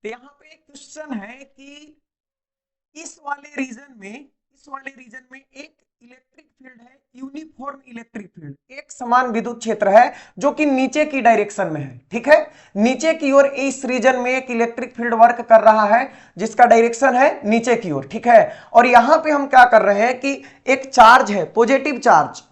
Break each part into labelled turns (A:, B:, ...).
A: तो यहाँ पे एक क्वेश्चन है कि इस वाले रीजन में एक इलेक्ट्रिक फील्ड है, यूनिफॉर्म इलेक्ट्रिक फील्ड, एक समान विद्युत क्षेत्र है जो कि नीचे की डायरेक्शन में है। ठीक है, नीचे की ओर इस रीजन में एक इलेक्ट्रिक फील्ड वर्क कर रहा है जिसका डायरेक्शन है नीचे की ओर। ठीक है, और यहां पे हम क्या कर रहे हैं कि एक चार्ज है, पॉजिटिव चार्ज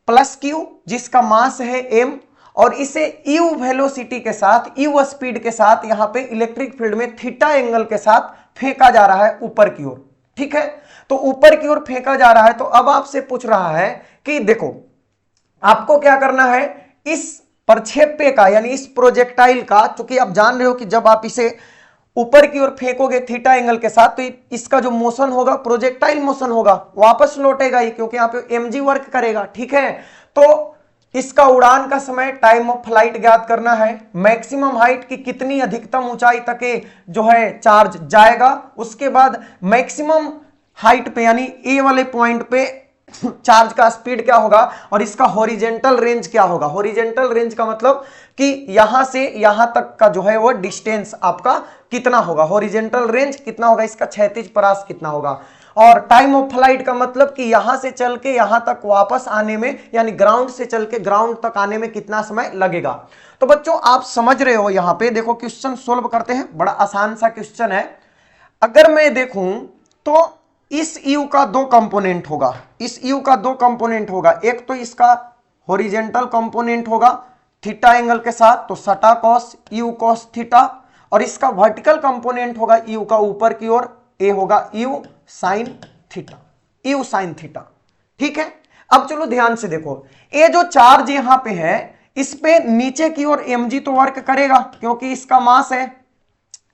A: प्लस क्यू, जिसका मास है एम, और इसे यू वेलोसिटी के साथ, यू स्पीड के साथ यहां पे इलेक्ट्रिक फील्ड में थीटा एंगल के साथ फेंका जा रहा है ऊपर की ओर। ठीक है, तो ऊपर की ओर फेंका जा रहा है। तो अब आपसे पूछ रहा है कि देखो आपको क्या करना है, इस प्रक्षेप्य का यानी इस प्रोजेक्टाइल का, चूंकि आप जान रहे हो कि जब आप इसे ऊपर की ओर फेंकोगे थीटा एंगल के साथ तो इसका जो मोशन होगा प्रोजेक्टाइल मोशन होगा, वापस लौटेगा ही, क्योंकि यहां पे एमजी वर्क करेगा। ठीक है, तो इसका उड़ान का समय, टाइम ऑफ फ्लाइट ज्ञात करना है, मैक्सिमम हाइट की कितनी अधिकतम ऊंचाई तक जो है चार्ज जाएगा, उसके बाद मैक्सिमम हाइट पे यानी ए वाले पॉइंट पे चार्ज का स्पीड क्या होगा, और इसका हॉरिजेंटल रेंज क्या होगा। हॉरिजेंटल रेंज का मतलब कि यहां से यहां तक का जो है वो डिस्टेंस आपका कितना होगा, हॉरिजेंटल रेंज कितना होगा, इसका क्षैतिज परास कितना होगा। और टाइम ऑफ फ्लाइट का मतलब कि यहां से चल के यहां तक वापस आने में, यानी ग्राउंड से चल के ग्राउंड तक आने में कितना समय लगेगा। तो बच्चों आप समझ रहे हो, यहां पे देखो क्वेश्चन सोल्व करते हैं, बड़ा आसान सा क्वेश्चन है। अगर मैं देखूं तो इस यू का दो कंपोनेंट होगा, इस यू का दो कंपोनेंट होगा, एक तो इसका हॉरिजेंटल कंपोनेंट होगा थीटा एंगल के साथ, तो सटा कॉस यू कॉस थीटा, और इसका वर्टिकल कंपोनेंट होगा यू का ऊपर की ओर, ए होगा you sine theta, you sine theta. ठीक है, अब चलो ध्यान से देखो, ये जो चार्ज यहां पे है इस पे नीचे की ओर mg तो वर्क करेगा क्योंकि इसका मास है।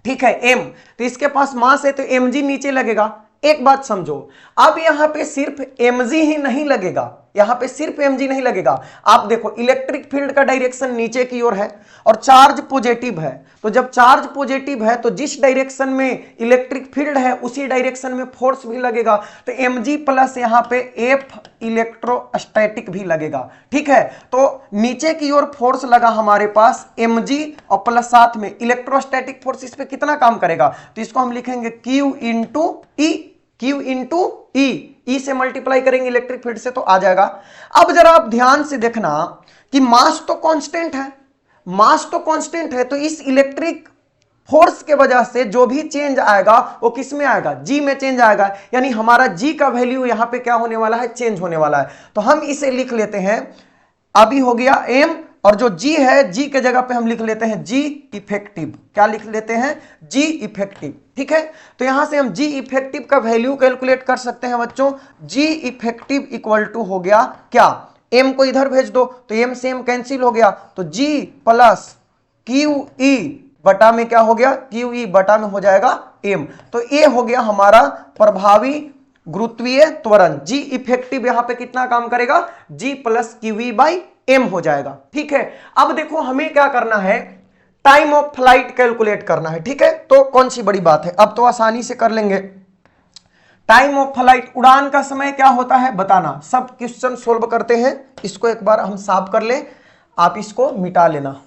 A: ठीक है, m, तो इसके पास मास है तो mg नीचे लगेगा। एक बात समझो, अब यहां पे सिर्फ mg ही नहीं लगेगा, यहां पे सिर्फ mg नहीं लगेगा। आप देखो इलेक्ट्रिक फील्ड का डायरेक्शन नीचे की ओर है और चार्ज पॉजिटिव है, तो जब चार्ज पॉजिटिव है तो जिस डायरेक्शन में इलेक्ट्रिक फील्ड है उसी डायरेक्शन में फोर्स भी लगेगा, तो mg प्लस यहां पे F इलेक्ट्रोस्टैटिक भी लगेगा। ठीक है, तो नीचे की ओर फोर्स लगा हमारे पास mg और प्लस साथ में इलेक्ट्रोस्टैटिक फोर्स इस पे कितना काम करेगा, तो इसको हम लिखेंगे Q इंटू ई, Q इंटू ई से मल्टीप्लाई करेंगे इलेक्ट्रिक फील्ड से तो आ जाएगा। अब जरा आप ध्यान से देखना कि मास तो कांस्टेंट है, मास तो कांस्टेंट है, तो इस इलेक्ट्रिक फोर्स के वजह से जो भी चेंज आएगा वो किस में आएगा, जी में चेंज आएगा, यानी हमारा जी का वैल्यू यहां पे क्या होने वाला है, चेंज होने वाला है। तो हम इसे लिख लेते हैं, अभी हो गया एम, और जो जी है जी के जगह पे हम लिख लेते हैं जी इफेक्टिव। क्या लिख लेते हैं, जी इफेक्टिव। ठीक है, तो यहां से हम जी इफेक्टिव का वैल्यू कैलकुलेट कर सकते हैं बच्चों। जी इफेक्टिव इक्वल टू हो गया क्या, एम को इधर भेज दो तो एम से एम कैंसिल हो गया, तो जी प्लस क्यू ई बटा में क्या हो गया, क्यू ई बटा में हो जाएगा एम। तो ये हो गया हमारा प्रभावी गुरुत्वीय त्वरण। जी इफेक्टिव यहां पे कितना काम करेगा, g plus q E by m हो जाएगा। ठीक है, अब देखो हमें क्या करना है, टाइम ऑफ फ्लाइट कैलकुलेट करना है। ठीक है, तो कौन सी बड़ी बात है, अब तो आसानी से कर लेंगे। टाइम ऑफ फ्लाइट, उड़ान का समय क्या होता है बताना, सब क्वेश्चन सोल्व करते हैं। इसको एक बार हम साफ कर ले, आप इसको मिटा लेना,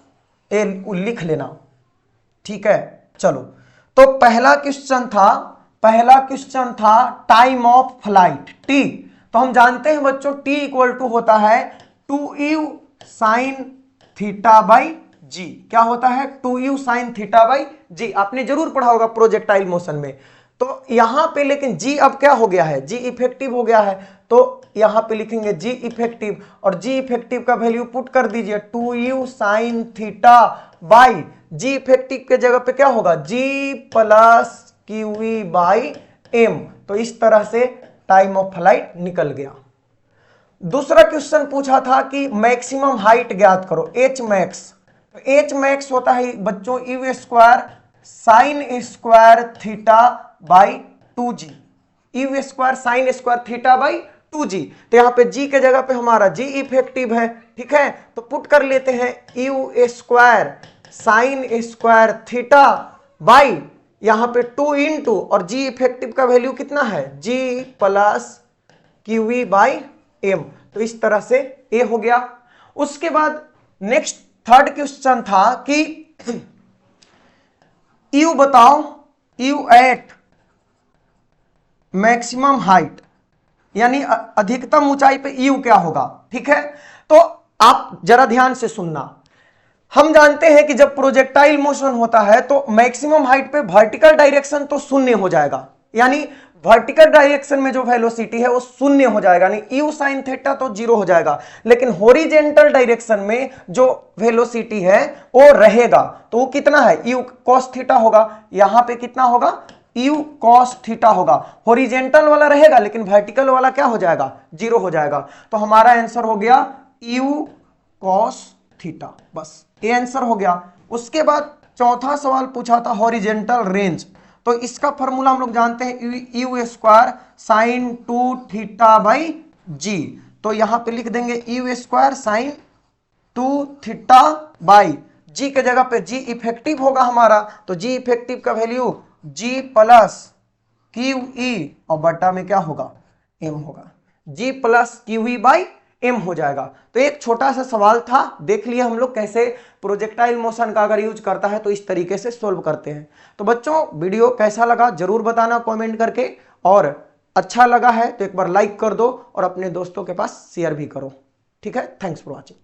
A: ए लिख लेना। ठीक है, चलो तो पहला क्वेश्चन था टाइम ऑफ फ्लाइट टी। तो हम जानते हैं बच्चों टी इक्वल टू होता है 2u साइन थीटा बाई जी। क्या होता है, 2u साइन थीटा बाई जी, आपने जरूर पढ़ा होगा प्रोजेक्टाइल मोशन में। तो यहां पे लेकिन जी अब क्या हो गया है, जी इफेक्टिव हो गया है, तो यहां पे लिखेंगे जी इफेक्टिव, और जी इफेक्टिव का वैल्यू पुट कर दीजिए 2u sine theta by g effective के जगह पे क्या होगा, g plus q E by M. तो इस तरह से टाइम ऑफ फ्लाइट निकल गया। दूसरा क्वेश्चन पूछा था कि मैक्सिमम हाइट ज्ञात करो, एच मैक्स। तो एच मैक्स होता है बच्चों you square sine square theta by 2g, you square sine square theta by 2g। तो यहां पे g के जगह पे हमारा g इफेक्टिव है। ठीक है, तो पुट कर लेते हैं u square sine square theta by यहां पे 2 इंटू, और g इफेक्टिव का वैल्यू कितना है, g plus Q V by M. तो इस तरह से ए हो गया। उसके बाद नेक्स्ट थर्ड क्वेश्चन था कि यू बताओ, यू एट मैक्सिमम हाइट, यानी अधिकतम ऊंचाई पे यू क्या होगा। ठीक है, तो आप जरा ध्यान से सुनना। हम जानते हैं कि जब प्रोजेक्टाइल मोशन होता है तो मैक्सिमम हाइट पे वर्टिकल डायरेक्शन तो शून्य हो जाएगा, यानी वर्टिकल डायरेक्शन में जो वेलोसिटी है वो शून्य हो जाएगा, यानी यू साइन थीटा तो जीरो हो जाएगा। लेकिन हॉरिजेंटल डायरेक्शन में जो वेलोसिटी है वो रहेगा, तो वो कितना है, यू कॉस थीटा होगा। यहां पे कितना होगा, यू कॉस थीटा होगा। हॉरिजेंटल वाला रहेगा लेकिन वर्टिकल वाला क्या हो जाएगा, जीरो हो जाएगा। तो हमारा आंसर हो गया यू कॉस थीटा, बस ये आंसर हो गया। उसके बाद चौथा सवाल पूछा था हॉरिजेंटल रेंज, तो इसका फॉर्मूला हम लोग जानते हैं u square sine 2 theta by g. तो यहां पे लिख देंगे u square sine 2 theta by g के जगह पे जी इफेक्टिव होगा हमारा, तो जी इफेक्टिव का value g plus q E और बट्टा में क्या होगा, एम होगा। G plus q E by m हो जाएगा। तो एक छोटा सा सवाल था, देख लिया हम लोग कैसे प्रोजेक्टाइल मोशन का अगर यूज करता है तो इस तरीके से सोल्व करते हैं। तो बच्चों वीडियो कैसा लगा जरूर बताना कमेंट करके, और अच्छा लगा है तो एक बार लाइक कर दो और अपने दोस्तों के पास शेयर भी करो। ठीक है, थैंक्स फॉर वॉचिंग।